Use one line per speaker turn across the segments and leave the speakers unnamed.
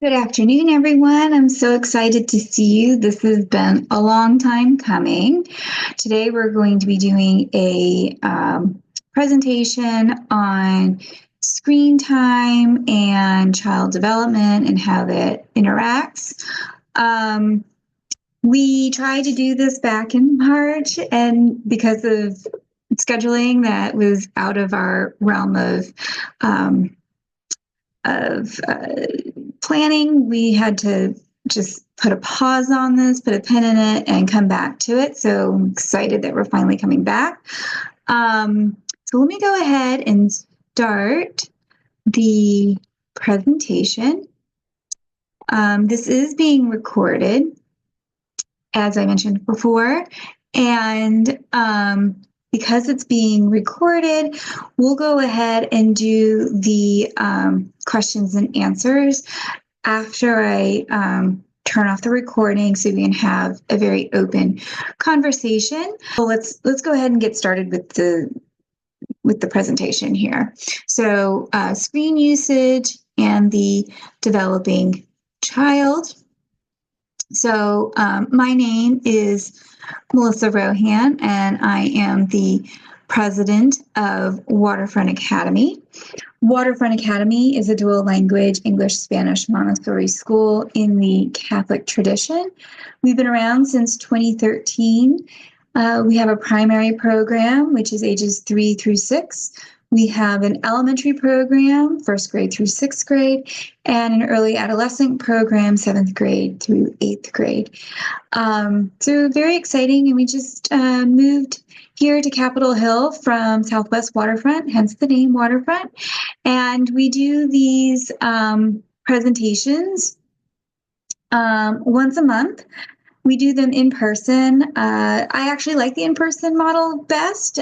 Good afternoon, everyone. I'm so excited to see you. This has been a long time coming. Today, we're going to be doing a presentation on screen time and child development and how that interacts. We tried to do this back in March, and because of scheduling that was out of our realm of planning, we had to just put a pause on this, put a pin in it, and come back to it. So I'm excited that we're finally coming back. So let me go ahead and start the presentation. This is being recorded, as I mentioned before, and because it's being recorded, we'll go ahead and do the questions and answers after I turn off the recording so we can have a very open conversation. So let's go ahead and get started with the presentation here. So screen usage and the developing child. So my name is Melissa Rohan, and I am the president of Waterfront Academy. Waterfront Academy is a dual language English-Spanish Montessori school in the Catholic tradition. We've been around since 2013. We have a primary program, which is ages 3 through 6. We have an elementary program, 1st grade through 6th grade, and an early adolescent program, 7th grade through 8th grade. So very exciting, and we just moved here to Capitol Hill from Southwest Waterfront, hence the name Waterfront. And we do these presentations once a month. We do them in person. I actually like the in-person model best.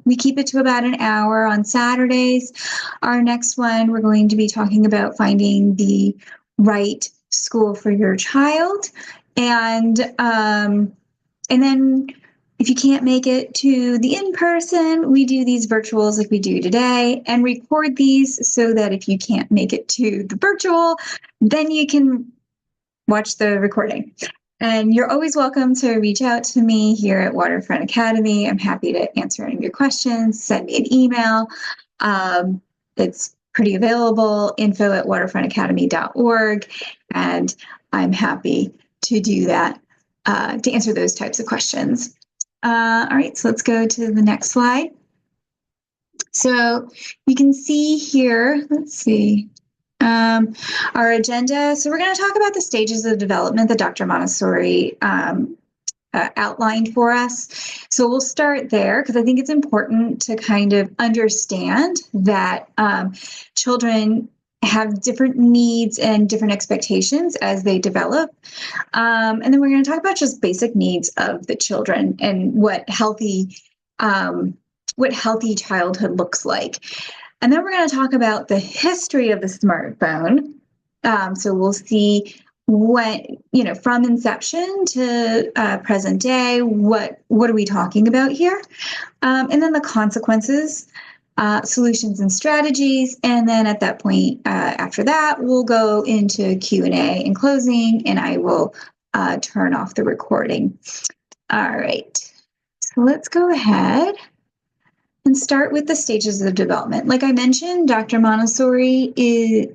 We keep it to about an hour on Saturdays. Our next one, we're going to be talking about finding the right school for your child. And then if you can't make it to the in-person, we do these virtuals like we do today and record these so that if you can't make it to the virtual, then you can watch the recording. And you're always welcome to reach out to me here at Waterfront Academy. I'm happy to answer any of your questions. Send me an email. It's pretty available, info@waterfrontacademy.org. And I'm happy to do that, to answer those types of questions. All right, so let's go to the next slide. So you can see here, let's see. Our agenda. So we're going to talk about the stages of development that Dr. Montessori outlined for us. So we'll start there because I think it's important to kind of understand that children have different needs and different expectations as they develop. And then we're going to talk about just basic needs of the children and what healthy childhood looks like. And then we're going to talk about the history of the smartphone. So we'll see what, from inception to present day, what are we talking about here? And then the consequences, solutions and strategies. And then at that point, after that, we'll go into Q&A and closing, and I will turn off the recording. All right, so let's go ahead and start with the stages of development. Like I mentioned, Dr. Montessori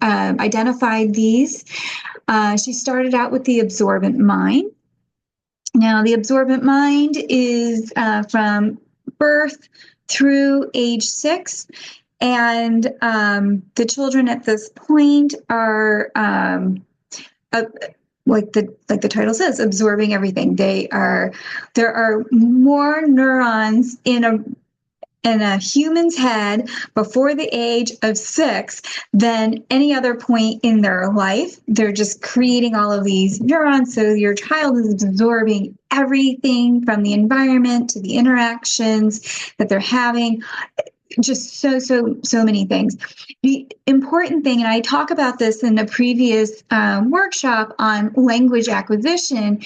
identified these. She started out with the absorbent mind. Now, the absorbent mind is from birth through age 6, and the children at this point are like the title says, absorbing everything. There are more neurons in a human's head before the age of 6 than any other point in their life. They're just creating all of these neurons. So your child is absorbing everything from the environment to the interactions that they're having. Just so many things. The important thing, and I talk about this in a previous workshop on language acquisition,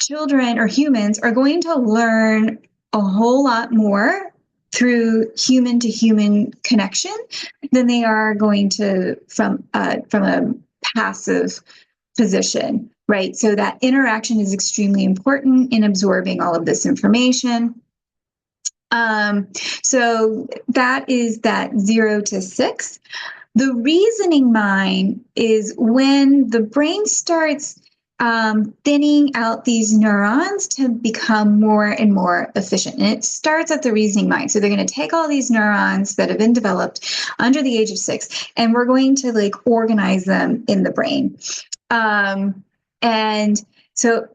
children or humans are going to learn a whole lot more through human to human connection than they are going to from a passive position, right? So that interaction is extremely important in absorbing all of this information. So that is that 0 to 6. The reasoning mind is when the brain starts thinning out these neurons to become more and more efficient. And it starts at the reasoning mind. So they're going to take all these neurons that have been developed under the age of 6, and we're going to like organize them in the brain. And so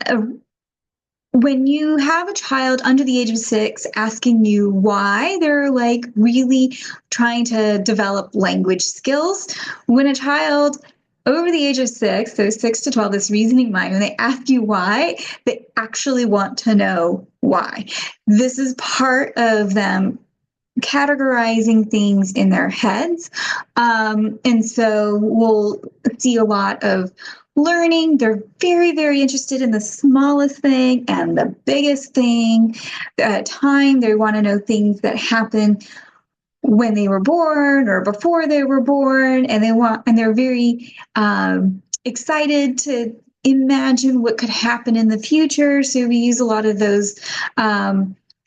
when you have a child under the age of 6 asking you why, they're like really trying to develop language skills. When a child over the age of 6, so 6 to 12, this reasoning mind, when they ask you why, they actually want to know why. This is part of them categorizing things in their heads. And so we'll see a lot of learning. They're very, very interested in the smallest thing and the biggest thing. Time, they want to know things that happen when they were born or before they were born, and they're very excited to imagine what could happen in the future. So we use a lot of those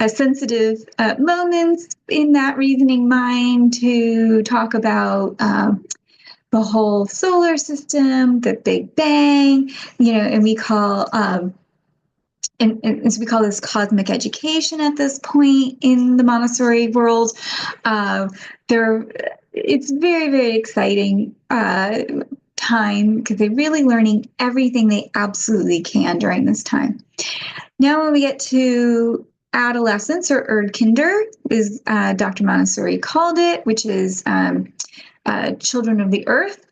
sensitive moments in that reasoning mind to talk about the whole solar system, the Big Bang, and we call and so we call this cosmic education at this point in the Montessori world. It's very, very exciting time because they're really learning everything they absolutely can during this time. Now, when we get to adolescence or kinder, as Dr. Montessori called it, which is children of the earth,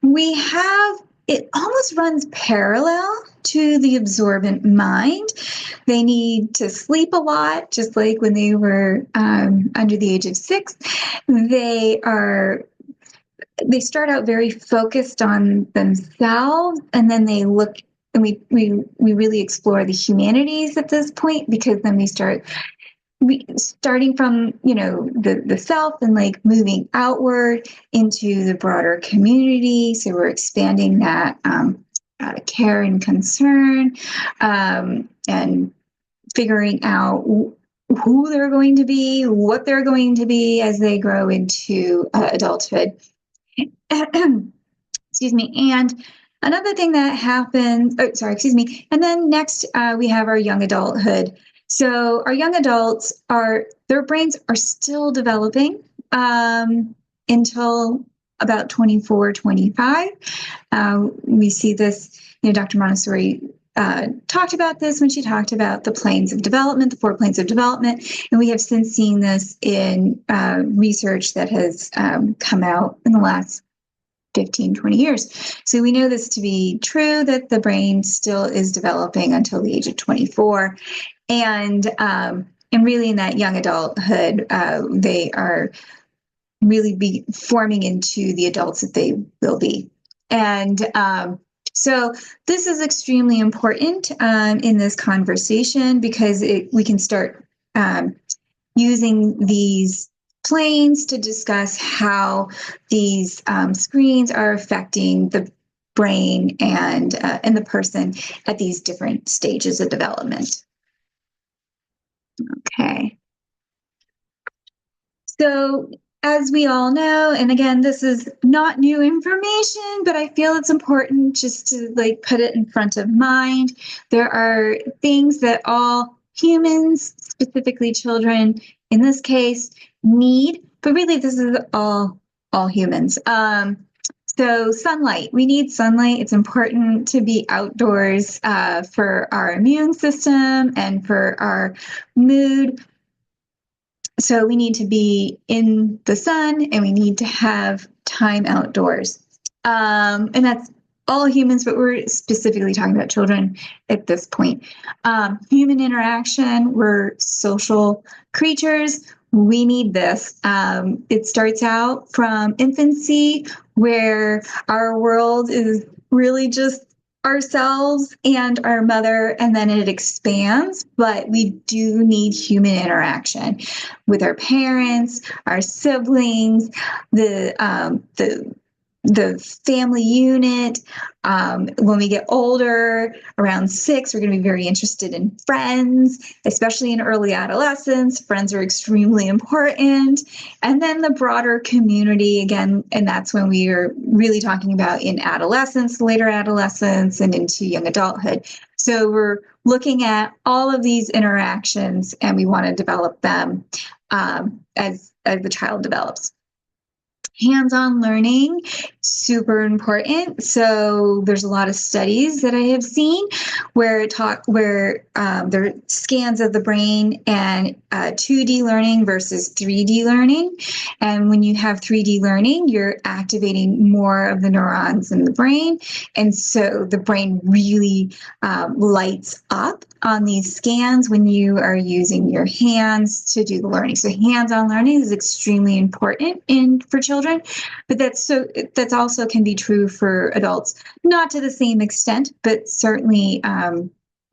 we have, it almost runs parallel to the absorbent mind. They need to sleep a lot, just like when they were under the age of 6. They start out very focused on themselves, and then they look, and we really explore the humanities at this point, because then we starting from the self and like moving outward into the broader community. So we're expanding that care and concern, and figuring out who they're going to be, what they're going to be as they grow into adulthood. Excuse me. And another thing that happens, and then next we have our young adulthood. So our young adults their brains are still developing until about 24, 25. We see this, Dr. Montessori talked about this when she talked about the planes of development, the 4 planes of development. And we have since seen this in research that has come out in the last 15, 20 years. So we know this to be true, that the brain still is developing until the age of 24. And really in that young adulthood, they are really forming into the adults that they will be. And so this is extremely important in this conversation, because we can start using these planes to discuss how these screens are affecting the brain and the person at these different stages of development. Okay. So as we all know, and again, this is not new information, but I feel it's important just to like put it in front of mind. There are things that all humans, specifically children in this case, need, but really this is all humans. So sunlight, we need sunlight. It's important to be outdoors for our immune system and for our mood. So we need to be in the sun, and we need to have time outdoors. And that's all humans, but we're specifically talking about children at this point. Human interaction, we're social creatures. We need this. It starts out from infancy, where our world is really just ourselves and our mother, and then it expands, but we do need human interaction with our parents, our siblings, the family unit. When we get older, around 6, we're going to be very interested in friends, especially in early adolescence. Friends are extremely important. And then the broader community again, and that's when we are really talking about in adolescence, later adolescence, and into young adulthood. So we're looking at all of these interactions, and we want to develop them as the child develops. Hands-on learning, super important. So there's a lot of studies that I have seen where there are scans of the brain and 2D learning versus 3D learning. And when you have 3D learning, you're activating more of the neurons in the brain. And so the brain really lights up on these scans when you are using your hands to do the learning. So hands-on learning is extremely important for children, but that's also can be true for adults, not to the same extent, but certainly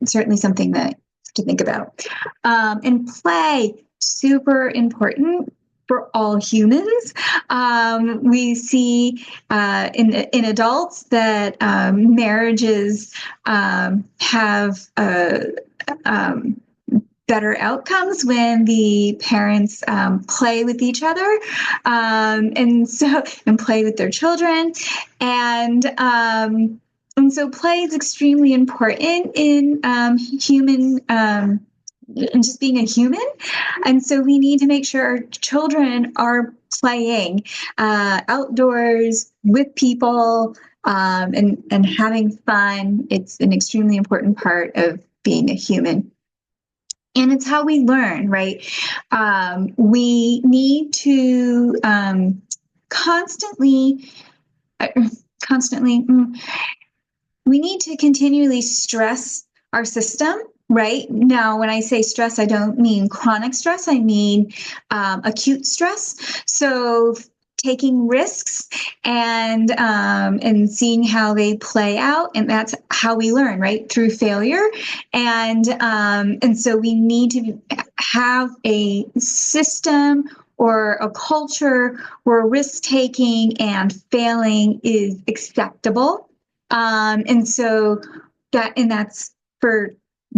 something that to think about. And play, super important for all humans. We see in adults that marriages have better outcomes when the parents play with each other and play with their children. And so play is extremely important in human and just being a human. And so we need to make sure our children are playing outdoors with people and having fun. It's an extremely important part of being a human. And it's how we learn, right? We need to constantly, we need to continually stress our system, right? Now, when I say stress, I don't mean chronic stress, I mean acute stress. So taking risks and seeing how they play out, and that's how we learn, right? Through failure, and so we need to have a system or a culture where risk taking and failing is acceptable, and so that's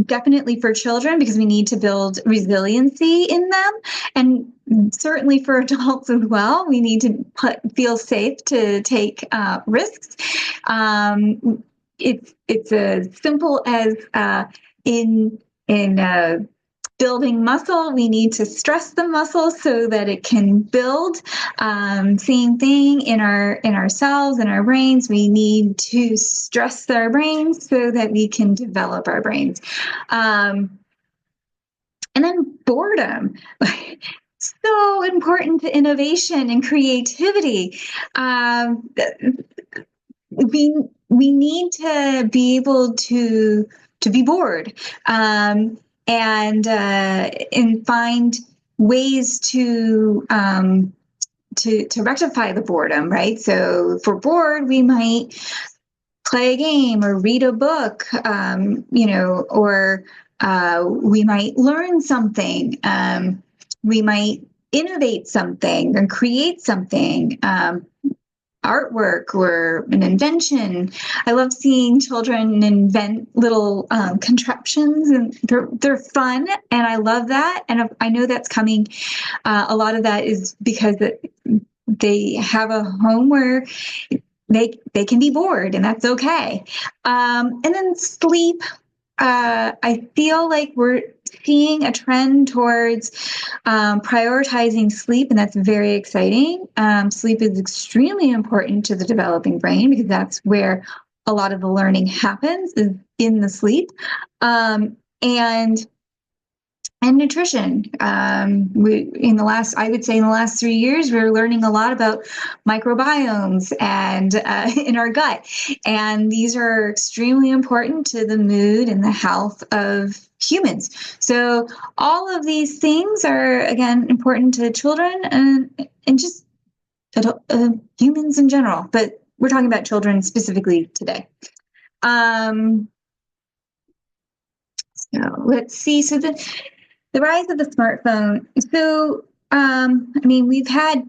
definitely for children, because we need to build resiliency in them, and certainly for adults as well. We need to feel safe to take risks. It's as simple as in building muscle, we need to stress the muscle so that it can build. Same thing in our cells, in our brains. We need to stress our brains so that we can develop our brains. And then boredom. So important to innovation and creativity. We need to be able to be bored. And find ways to rectify the boredom, right? So for bored, we might play a game or read a book, or we might learn something. We might innovate something and create something. Artwork or an invention. I love seeing children invent little contraptions, and they're fun, and I love that. And I know that's coming. A lot of that is because they have a home where they can be bored, and that's okay. And then sleep. I feel like we're seeing a trend towards prioritizing sleep, and that's very exciting. Sleep is extremely important to the developing brain, because that's where a lot of the learning happens, is in the sleep. And nutrition. I would say in the last 3 years, we're learning a lot about microbiomes and in our gut. And these are extremely important to the mood and the health of humans. So all of these things are, again, important to children and just humans in general. But we're talking about children specifically today. So let's see. So the rise of the smartphone. So, I mean, we've had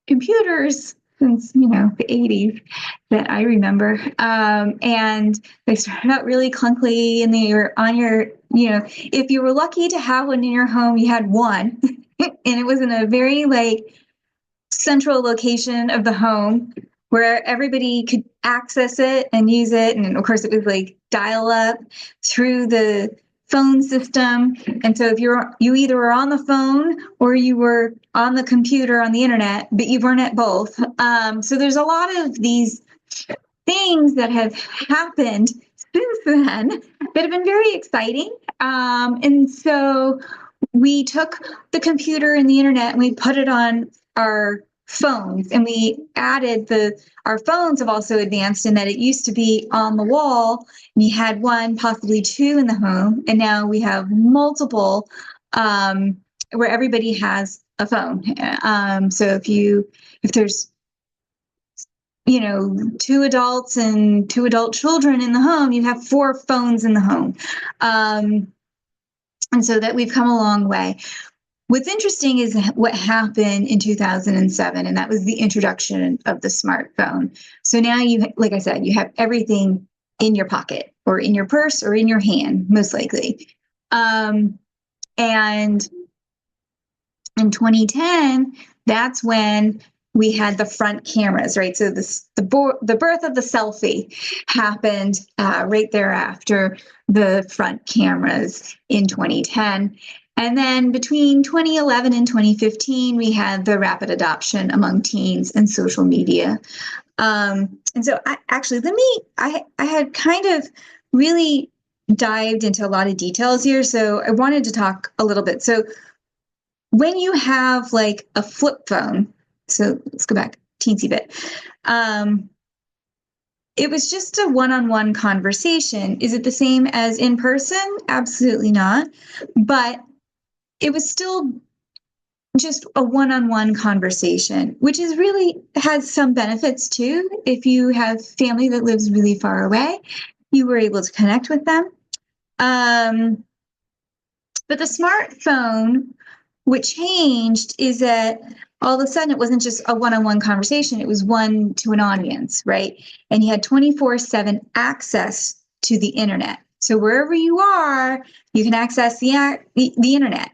computers since, the 80s that I remember. And they started out really clunkily, and they were on your, if you were lucky to have one in your home, you had one. And it was in a very central location of the home where everybody could access it and use it. And of course, it was dial up through the phone system. And so if you either were on the phone or you were on the computer on the internet, but you weren't at both. So there's a lot of these things that have happened since then that have been very exciting. And so we took the computer and the internet and we put it on our phones, and we added our phones have also advanced in that it used to be on the wall and you had one, possibly two in the home, and now we have multiple where everybody has a phone. So if there's two adults and two adult children in the home, you have 4 phones in the home. And so that we've come a long way. What's interesting is what happened in 2007, and that was the introduction of the smartphone. So now like I said, you have everything in your pocket or in your purse or in your hand, most likely. And in 2010, that's when we had the front cameras, right? So the birth of the selfie happened right thereafter the front cameras in 2010. And then between 2011 and 2015, we had the rapid adoption among teens and social media. And so I had kind of really dived into a lot of details here. So I wanted to talk a little bit. So when you have a flip phone, so let's go back teensy bit. It was just a one-on-one conversation. Is it the same as in person? Absolutely not. But it was still just a one-on-one conversation, which is really has some benefits too. If you have family that lives really far away, you were able to connect with them. But the smartphone, what changed is that all of a sudden it wasn't just a one-on-one conversation, it was one to an audience, right? And you had 24/7 access to the internet. So wherever you are, you can access the internet.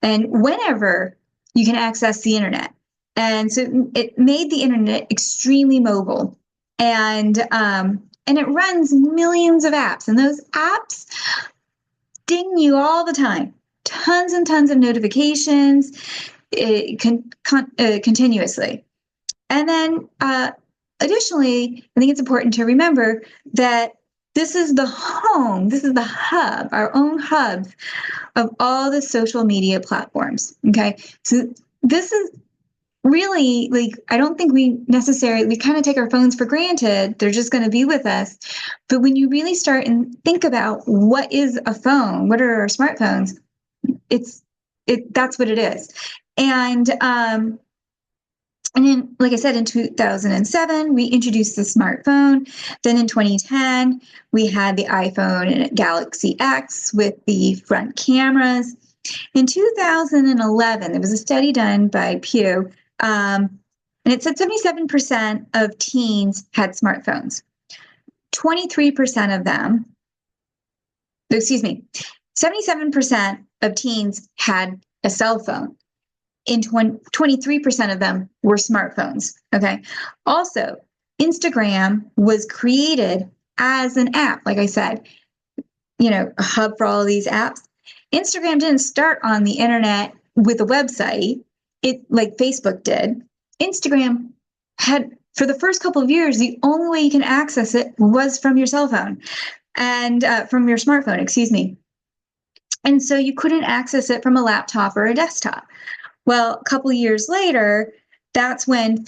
And whenever you can access the internet. And so it made the internet extremely mobile. And it runs millions of apps. And those apps ding you all the time. Tons and tons of notifications continuously. And then additionally, I think it's important to remember that this is the home, this is the hub, our own hub of all the social media platforms. Okay. So this is really I don't think we kind of take our phones for granted. They're just going to be with us. But when you really start and think about what is a phone, what are our smartphones, that's what it is. And then, like I said, in 2007, we introduced the smartphone. Then in 2010, we had the iPhone and Galaxy X with the front cameras. In 2011, there was a study done by Pew, and it said 77% of teens had smartphones. 77% of teens had a cell phone. 23% of them were smartphones. Okay. Also, Instagram was created as an app. Like I said, a hub for all of these apps. Instagram didn't start on the internet with a website, like Facebook did. Instagram had, for the first couple of years, the only way you can access it was from your cell phone and from your smartphone, excuse me. And so you couldn't access it from a laptop or a desktop. Well, a couple of years later, that's when 1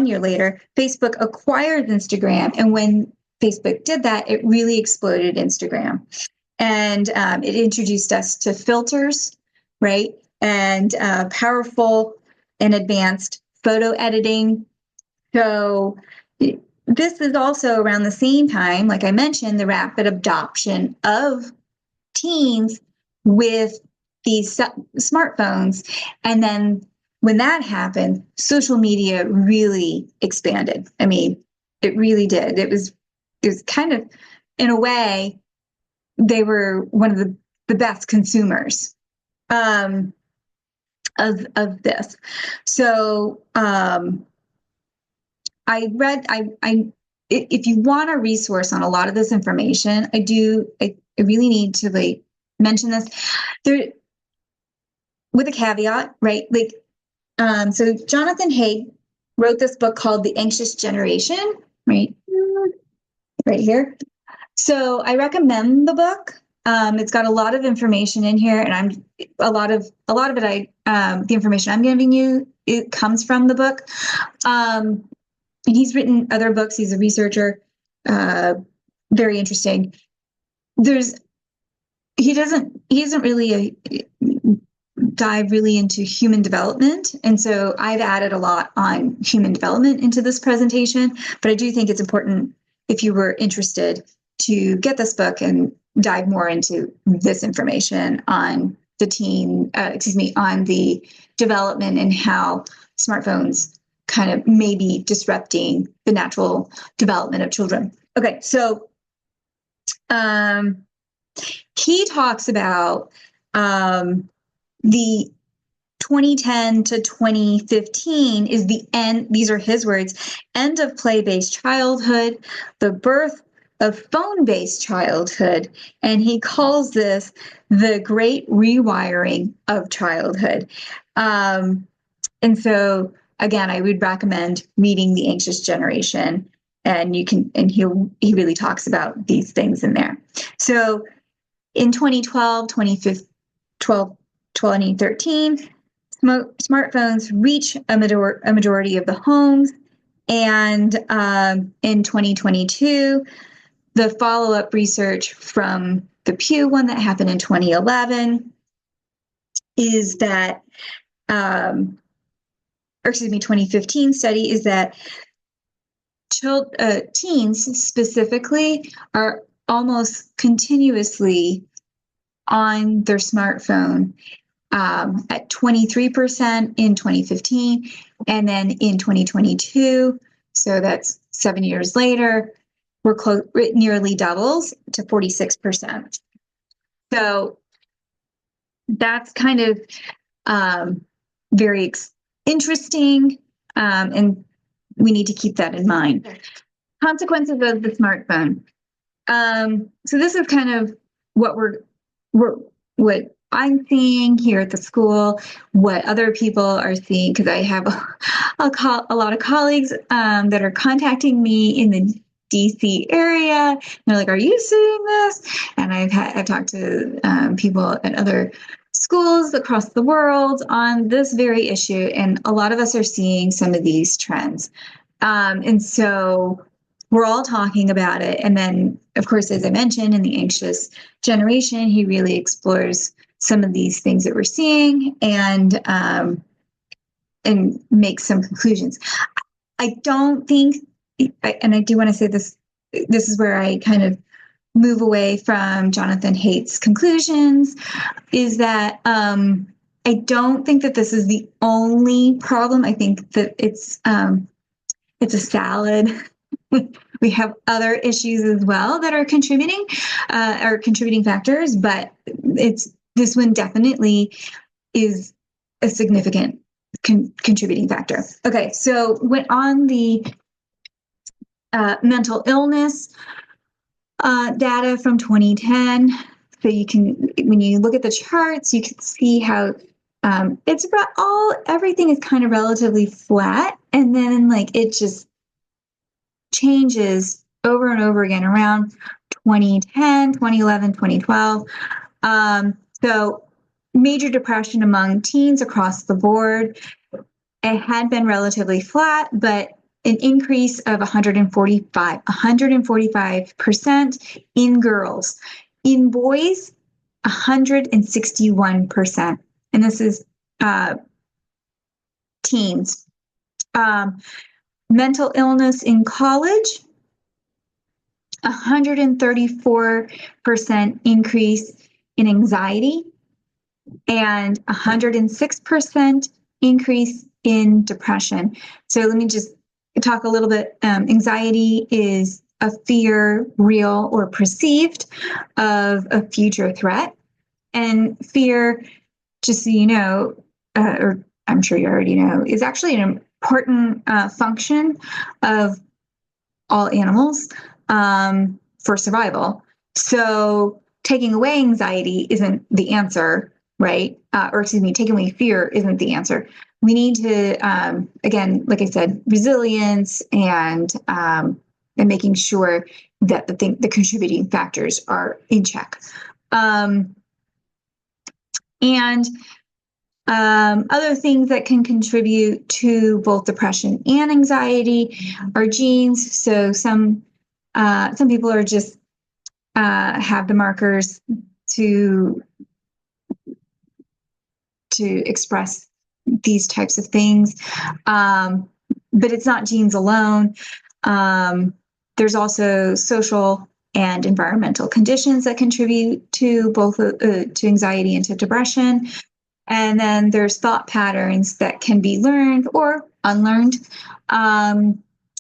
year later, Facebook acquired Instagram. And when Facebook did that, it really exploded Instagram. And it introduced us to filters, right? And powerful and advanced photo editing. So this is also around the same time, like I mentioned, the rapid adoption of teens with these smartphones. And then when that happened, social media really expanded. I mean, it really did. It was kind of, in a way, they were one of the best consumers of this. So I read, if you want a resource on a lot of this information, I really need to like mention this there with a caveat, right? Like, so Jonathan Haidt wrote this book called The Anxious Generation, right here. So I recommend the book. It's got a lot of information in here, and a lot of it. The information I'm giving you, it comes from the book. And he's written other books. He's a researcher. Very interesting. He doesn't really dive really into human development. And so I've added a lot on human development into this presentation, but I do think it's important, if you were interested, to get this book and dive more into this information on on the development and how smartphones kind of may be disrupting the natural development of children. Okay, so he talks about the 2010 to 2015 is the end, these are his words, end of play-based childhood, the birth of phone-based childhood, and he calls this the great rewiring of childhood. And so, again, I would recommend reading The Anxious Generation, and he really talks about these things in there. So in 2012, 2013, smartphones reach a majority of the homes. And in 2022, the follow-up research from the Pew one that happened in 2011 is that, 2015 study is that teens specifically are almost continuously on their smartphone at 23% in 2015, and then in 2022, so that's 7 years later, it nearly doubles to 46%. So that's kind of very interesting, and we need to keep that in mind. Consequences of the smartphone. So this is kind of what what I'm seeing here at the school, what other people are seeing, because I have a lot of colleagues that are contacting me in the DC area. And they're like, "Are you seeing this?" And I've talked to people at other schools across the world on this very issue, and a lot of us are seeing some of these trends. And so we're all talking about it. And then, of course, as I mentioned, in The Anxious Generation, he really explores some of these things that we're seeing and makes some conclusions. I don't think, and I do want to say this is where I kind of move away from Jonathan Haidt's conclusions, is that I don't think that this is the only problem. I think that it's a salad. We have other issues as well that are contributing factors, but this one definitely is a significant contributing factor. Okay, so went on the mental illness data from 2010. So you can, when you look at the charts, you can see how everything is kind of relatively flat, and then like it just changes over and over again around 2010, 2011, 2012. So major depression among teens across the board. It had been relatively flat, but an increase of 145% in girls. In boys, 161%. And this is teens. Mental illness in college, 134% increase in anxiety, and 106% increase in depression. So let me just talk a little bit. Anxiety is a fear, real or perceived, of a future threat. And fear, just so you know, or I'm sure you already know, is actually an important function of all animals for survival. So taking away anxiety isn't the answer, right? Or excuse me, taking away fear isn't the answer. We need to, again, like I said, resilience and making sure that the contributing factors are in check. And other things that can contribute to both depression and anxiety are genes. So some people are just have the markers to express these types of things, but it's not genes alone. There's also social and environmental conditions that contribute to both to anxiety and to depression. And then there's thought patterns that can be learned or unlearned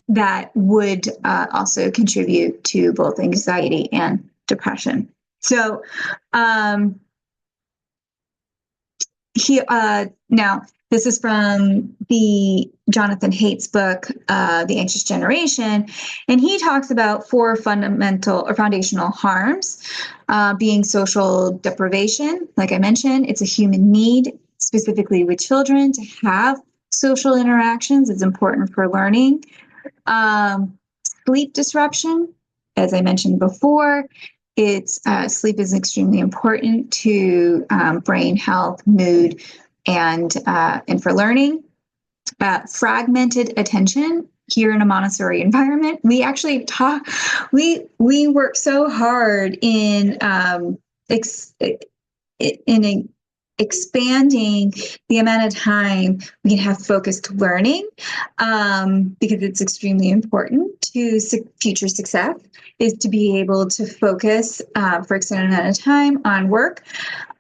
that would also contribute to both anxiety and depression. So now this is from the Jonathan Haidt's book, The Anxious Generation, and he talks about 4 fundamental or foundational harms, being social deprivation. Like I mentioned, it's a human need, specifically with children, to have social interactions. It's important for learning. Sleep disruption, as I mentioned before, sleep is extremely important to brain health, mood, and for learning. Fragmented attention. Here in a Montessori environment, we actually we work so hard in expanding the amount of time we can have focused learning, because it's extremely important to future success, is to be able to focus for extended amount of time on work.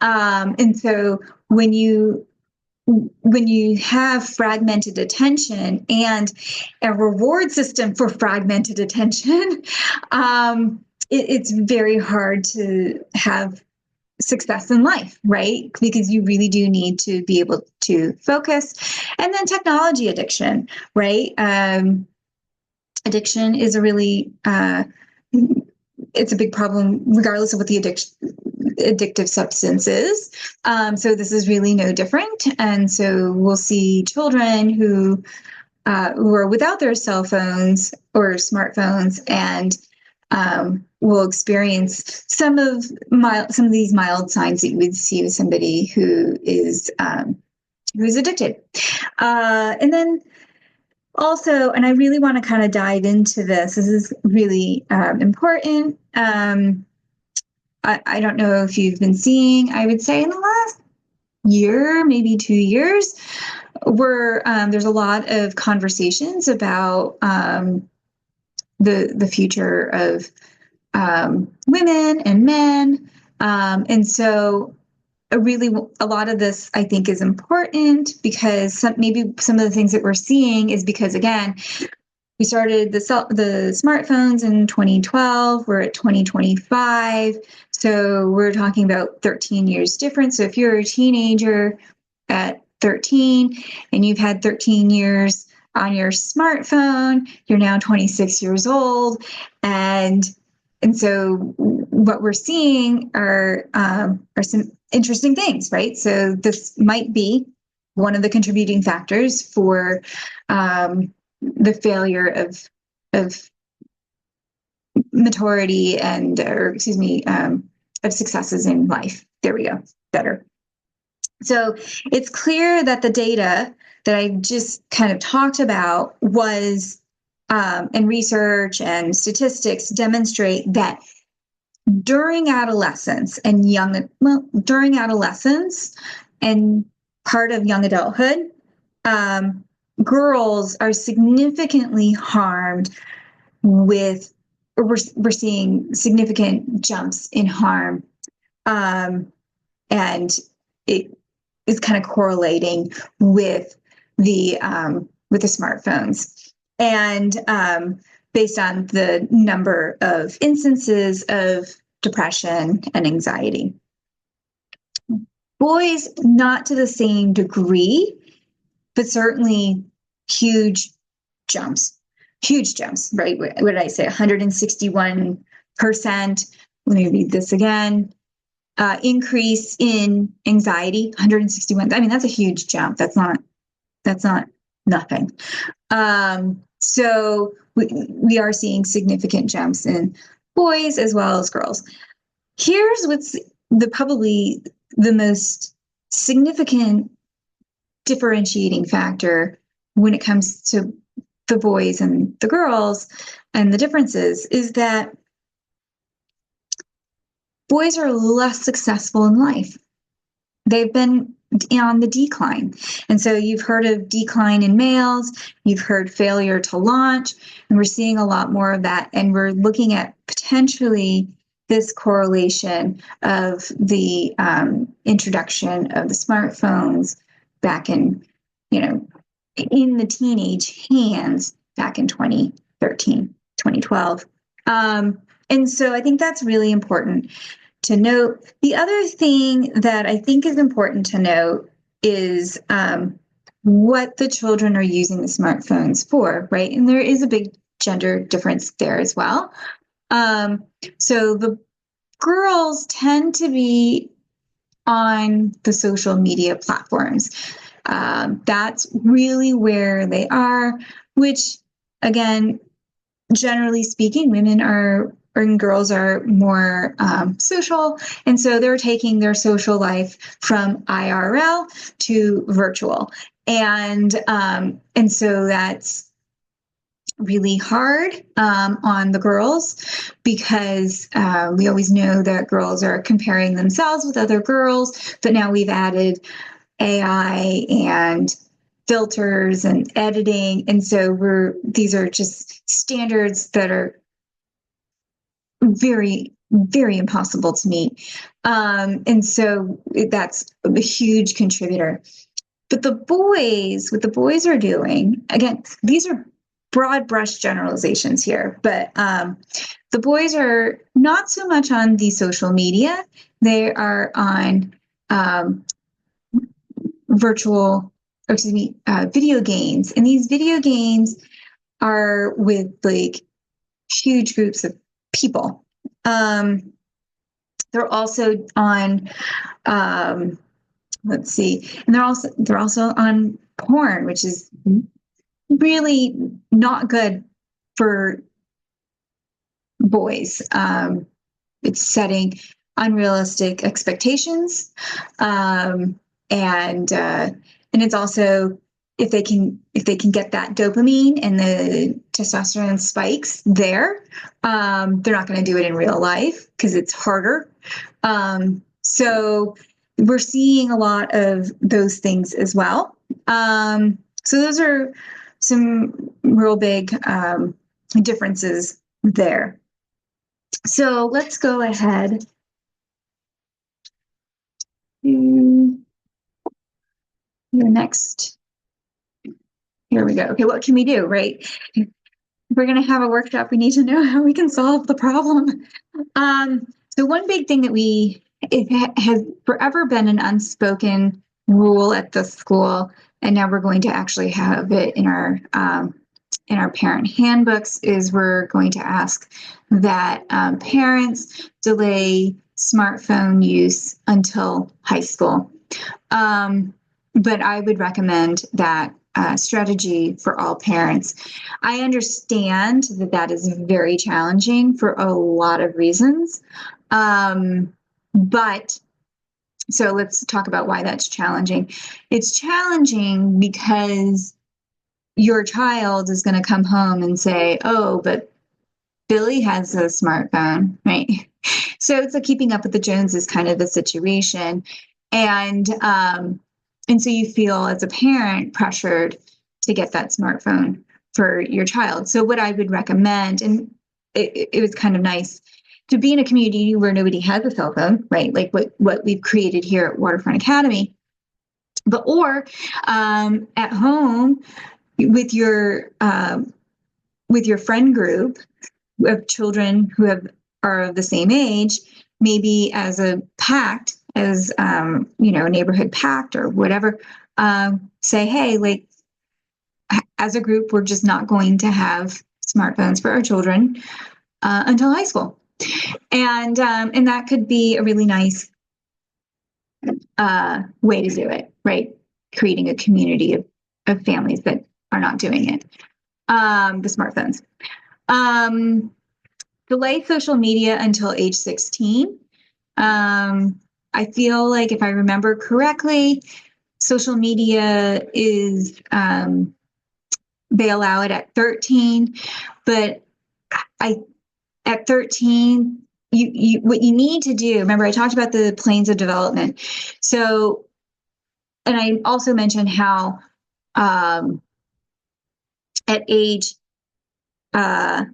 And so when you have fragmented attention and a reward system for fragmented attention, it's very hard to have success in life, right? Because you really do need to be able to focus. And then technology addiction, right? Addiction is a really, it's a big problem regardless of what the addictive substance is. So this is really no different. And so we'll see children who are without their cell phones or smartphones and will experience some of these mild signs that you would see with somebody who's addicted. And then also, and I really want to kind of dive into this. This is really important. I don't know if you've been seeing, I would say in the last year, maybe 2 years, where there's a lot of conversations about the future of women and men. And so a lot of this, I think, is important because maybe some of the things that we're seeing is because, again, we started the smartphones in 2012. We're at 2025. So we're talking about 13 years difference. So if you're a teenager at 13 and you've had 13 years on your smartphone, you're now 26 years old. And so what we're seeing are some interesting things, right? So this might be one of the contributing factors for the failure of maturity of successes in life. There we go. Better. So it's clear that the data that I just kind of talked about was, and research and statistics demonstrate that during adolescence and during adolescence and part of young adulthood, girls are significantly harmed with, or we're seeing significant jumps in harm. And it is kind of correlating with the smartphones, and based on the number of instances of depression and anxiety. Boys, not to the same degree, but certainly huge jumps, right? What did I say? 161%. Let me read this again. Increase in anxiety, 161. I mean, that's a huge jump. That's not nothing. So we are seeing significant jumps in boys as well as girls. Here's what's probably the most significant differentiating factor when it comes to the boys and the girls, and the differences is that boys are less successful in life. They've been on the decline. And so you've heard of decline in males, you've heard failure to launch, and we're seeing a lot more of that. And we're looking at potentially this correlation of the introduction of the smartphones back in, in the teenage hands back in 2013, 2012. And so I think that's really important to note. The other thing that I think is important to note is what the children are using the smartphones for, right? And there is a big gender difference there as well. So the girls tend to be on the social media platforms. That's really where they are, which, again, generally speaking, women are, and girls are more social. And so they're taking their social life from IRL to virtual. And so that's really hard on the girls, because we always know that girls are comparing themselves with other girls, but now we've added AI and filters and editing, and so these are just standards that are very, very impossible to meet, and so that's a huge contributor. But what the boys are doing, again, these are broad brush generalizations here, but the boys are not so much on the social media. They are on video games. And these video games are with like huge groups of people. They're also on, let's see, and they're also on porn, which is really not good for boys. It's setting unrealistic expectations, and it's also, if they can get that dopamine and the testosterone spikes there, they're not going to do it in real life because it's harder. So we're seeing a lot of those things as well. So those are some real big differences there. So let's go ahead to the next. Here we go. Okay, what can we do, right? If we're going to have a workshop, we need to know how we can solve the problem. So one big thing that it has forever been an unspoken rule at the school, and now we're going to actually have it in our parent handbooks, is we're going to ask that parents delay smartphone use until high school. But I would recommend that strategy for all parents. I understand that is very challenging for a lot of reasons. But so let's talk about why that's challenging. It's challenging because your child is going to come home and say, oh, but Billy has a smartphone, right? So it's like keeping up with the Joneses kind of the situation. And so you feel as a parent pressured to get that smartphone for your child. So what I would recommend, and it was kind of nice to be in a community where nobody has a cell phone, right? Like what we've created here at Waterfront Academy, or at home with your friend group of children who are of the same age, maybe as a pact, as a neighborhood pact or whatever. Say, hey, like as a group, we're just not going to have smartphones for our children until high school, and that could be a really nice way to do it, right? Creating a community of families that are not doing it. The smartphones. Delay social media until age 16. I feel like if I remember correctly, social media is, they allow it at 13, but at 13, you what you need to do, remember I talked about the planes of development. So, and I also mentioned how at age the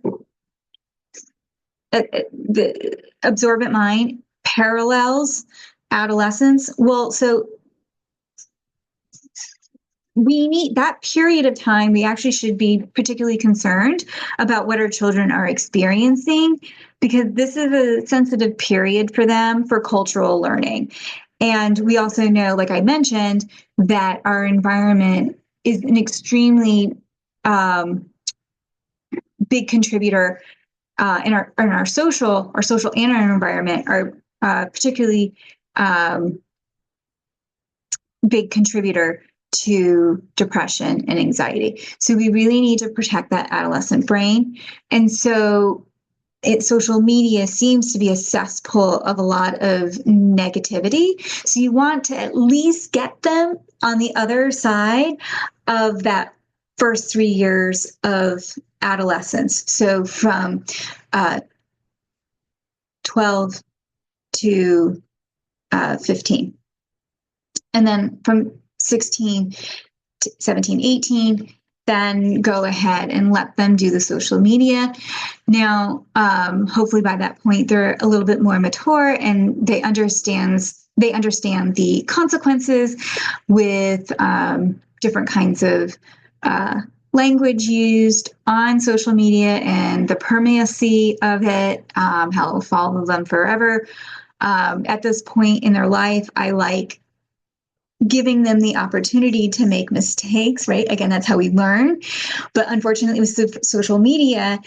absorbent mind parallels adolescence. Well, so we need that period of time. We actually should be particularly concerned about what our children are experiencing, because this is a sensitive period for them for cultural learning. And we also know, like I mentioned, that our environment is an extremely big contributor in our social and our environment are particularly big contributor to depression and anxiety. So we really need to protect that adolescent brain. And so social media seems to be a cesspool of a lot of negativity. So you want to at least get them on the other side of that first 3 years of adolescence. So from 12 to 15. And then from 16 to 17, 18, then go ahead and let them do the social media. Now, hopefully by that point, they're a little bit more mature and they understand the consequences with different kinds of language used on social media and the permanency of it, how it will follow them forever. At this point in their life, I like giving them the opportunity to make mistakes, right? Again, that's how we learn. But unfortunately, with social media,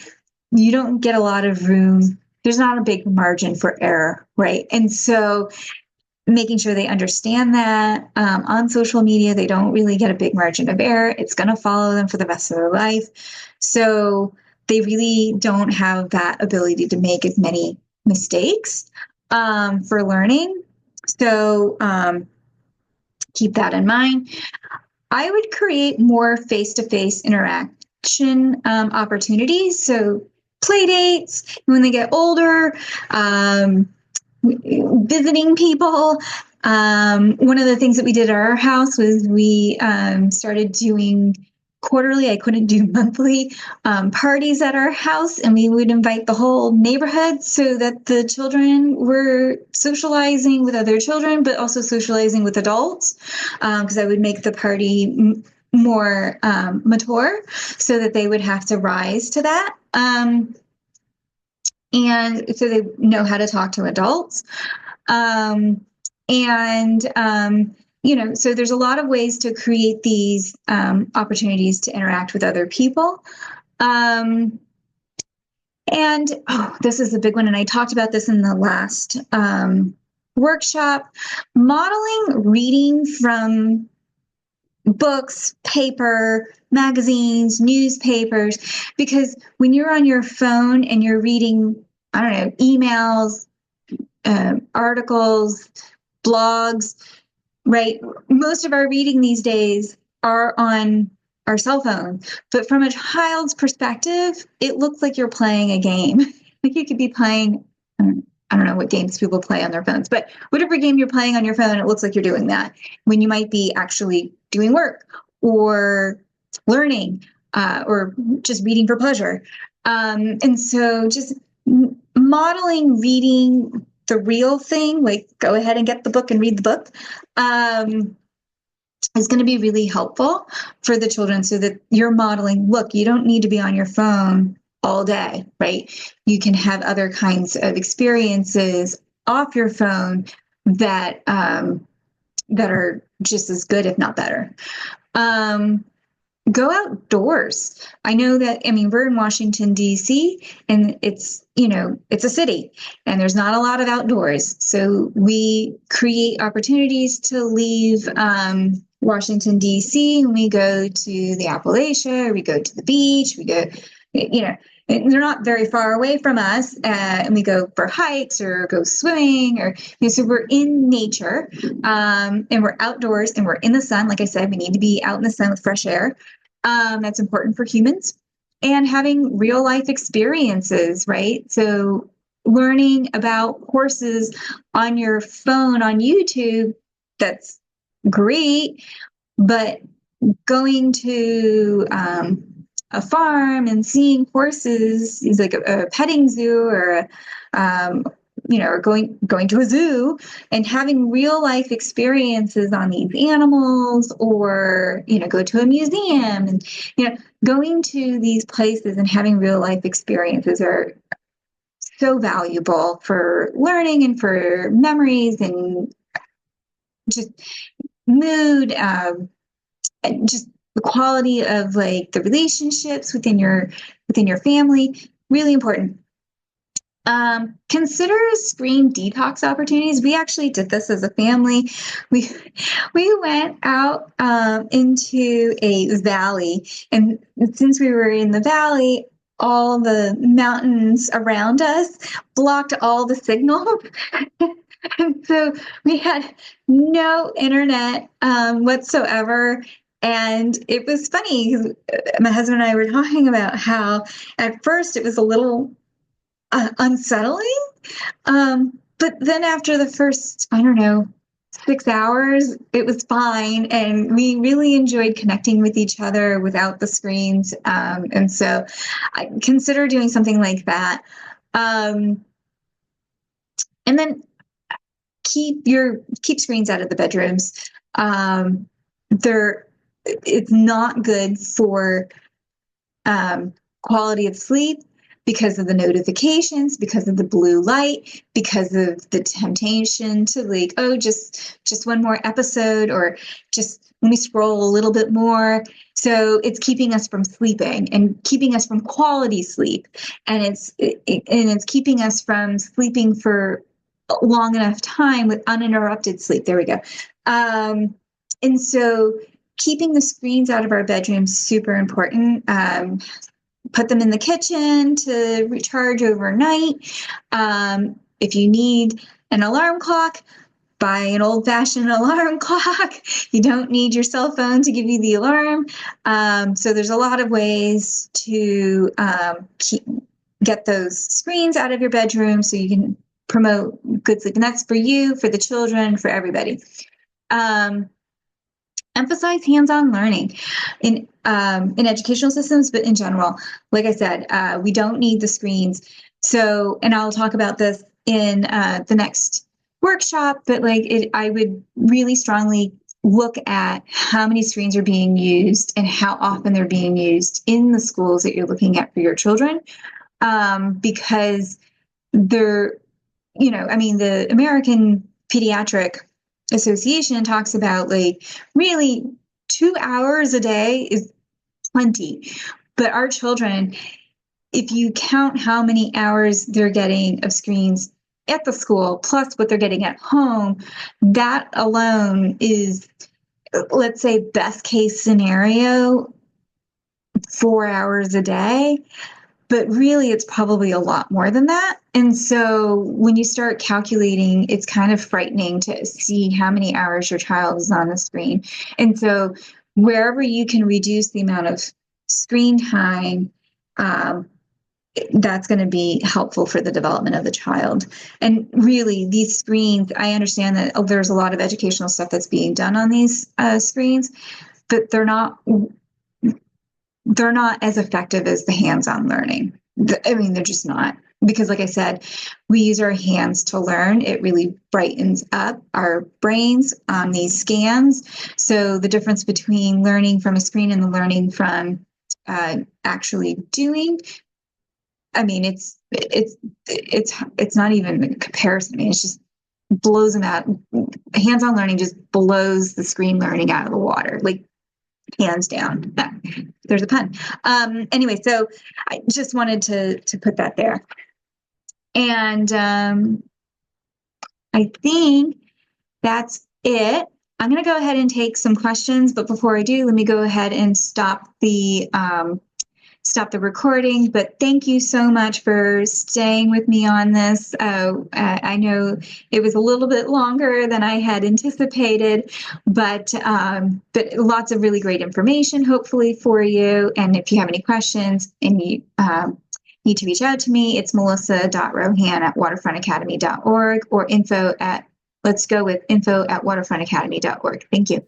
you don't get a lot of room. There's not a big margin for error, right? And so making sure they understand that on social media, they don't really get a big margin of error. It's going to follow them for the rest of their life. So they really don't have that ability to make as many mistakes for learning. So keep that in mind. I would create more face-to-face interaction opportunities. So play dates when they get older, visiting people. One of the things that we did at our house was we started doing quarterly, I couldn't do monthly, parties at our house, and we would invite the whole neighborhood so that the children were socializing with other children, but also socializing with adults, because I would make the party more mature so that they would have to rise to that. And so they know how to talk to adults. So there's a lot of ways to create these opportunities to interact with other people. This is a big one, and I talked about this in the last workshop, modeling reading from books, paper, magazines, newspapers, because when you're on your phone and you're reading, I don't know, emails, articles, blogs, right? Most of our reading these days are on our cell phone, but from a child's perspective, it looks like you're playing a game. Like you could be playing, I don't know what games people play on their phones, but whatever game you're playing on your phone, it looks like you're doing that when you might be actually doing work or learning or just reading for pleasure. And so just modeling reading the real thing, like go ahead and get the book and read the book, is going to be really helpful for the children, so that you're modeling, look, you don't need to be on your phone all day, right? You can have other kinds of experiences off your phone that that are just as good, if not better. Go outdoors. I know that, I mean, we're in Washington, D.C., and it's, it's a city and there's not a lot of outdoors. So we create opportunities to leave Washington, D.C., and we go to the Appalachia, or we go to the beach, we go, they're not very far away from us, and we go for hikes or go swimming, or so we're in nature, and we're outdoors and we're in the sun. Like I said, we need to be out in the sun with fresh air. That's important for humans, and having real life experiences, right? So learning about horses on your phone on YouTube, that's great, but going to a farm and seeing horses is like a petting zoo, or or going to a zoo and having real life experiences on these animals, or go to a museum, and going to these places and having real life experiences are so valuable for learning and for memories and just mood, just the quality of like the relationships within your family. Really important. Consider screen detox opportunities. We actually did this as a family. We went out into a valley, and since we were in the valley, all the mountains around us blocked all the signal. And so we had no internet whatsoever. And it was funny because my husband and I were talking about how at first it was a little unsettling. But then after the first, 6 hours, it was fine. And we really enjoyed connecting with each other without the screens. And so I consider doing something like that. And then keep screens out of the bedrooms. It's not good for quality of sleep, because of the notifications, because of the blue light, because of the temptation to like, oh, just one more episode, or just let me scroll a little bit more. So it's keeping us from sleeping and keeping us from quality sleep, and it's keeping us from sleeping for long enough time with uninterrupted sleep. There we go. And so keeping the screens out of our bedrooms, super important. Put them in the kitchen to recharge overnight. If you need an alarm clock, buy an old-fashioned alarm clock. You don't need your cell phone to give you the alarm. So there's a lot of ways to get those screens out of your bedroom so you can promote good sleep. And that's for you, for the children, for everybody. Emphasize hands-on learning in educational systems, but in general, like I said, we don't need the screens. So, and I'll talk about this in the next workshop, but I would really strongly look at how many screens are being used and how often they're being used in the schools that you're looking at for your children, because the American Pediatric Association talks about really 2 hours a day is plenty. But our children, if you count how many hours they're getting of screens at the school plus what they're getting at home, that alone is, let's say, best case scenario, 4 hours a day. But really, it's probably a lot more than that. And so when you start calculating, it's kind of frightening to see how many hours your child is on the screen. And so wherever you can reduce the amount of screen time, that's going to be helpful for the development of the child. And really, these screens, I understand that there's a lot of educational stuff that's being done on these screens, but they're not they're not as effective as the hands-on learning. I mean, they're just not. Because like I said, we use our hands to learn. It really brightens up our brains on these scans. So the difference between learning from a screen and the learning from actually doing, I mean, it's not even a comparison. I mean, it's just blows them out. Hands-on learning just blows the screen learning out of the water, like hands down. There's a pun. Anyway, so I just wanted to put that there. And I think that's it. I'm going to go ahead and take some questions, but before I do, let me go ahead and stop the recording. But thank you so much for staying with me on this. I know it was a little bit longer than I had anticipated, but lots of really great information, hopefully, for you. And if you have any questions and you need to reach out to me, it's melissa.rohan@waterfrontacademy.org or info@waterfrontacademy.org. Thank you.